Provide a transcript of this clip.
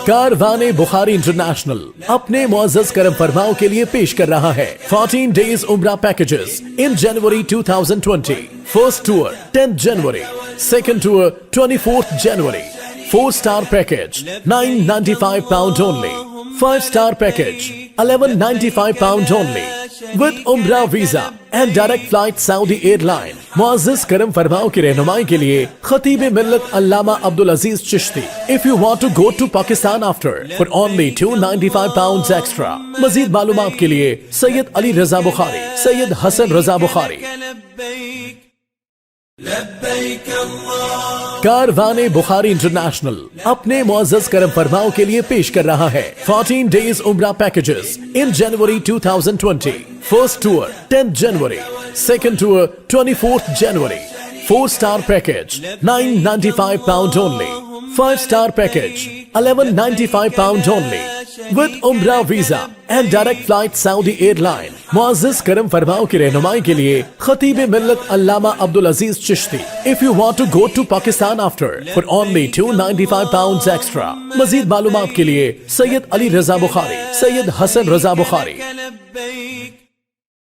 Karwan Bukhari international अपने मुअज़्ज़ज़ करम फरमाओं के लिए पेश कर रहा है 14 days उम्रा packages in January 2020। First tour 10th January, second tour 24th January. 4-star package £995 only, 5-star package £1195 only with उम्रा visa and direct flight Saudi airline. मुअज़्ज़ज़ करम फरमाओं की रहनुमाई के लिए खतीब मिल्लत अल्लामा Abdul Aziz Chishti. If you want to go to Pakistan after for only £295 extra. मजीद मालूमात के लिए सैयद अली रजा बुखारी, सैयद हसन रजा बुखारी। कारवान बुखारी इंटरनेशनल अपने मुअज़्ज़ज़ करम फरमाओं के लिए पेश कर रहा है 14 days उम्रा packages in January 2020। First tour 10th January, second tour 24th January. 4-star package £995 only, 5-star package £1195 only with उम्रा visa and direct flight Saudi airline. मुअज़्ज़ज़ करम फरमाओं की रहनुमाई के लिए खतीब मिल्लत अल्लामा Abdul Aziz Chishti. If you want to go to Pakistan after for only £295 extra. मजीद मालूमात के लिए सैयद अली रजा बुखारी, सैयद हसन रजा बुखारी।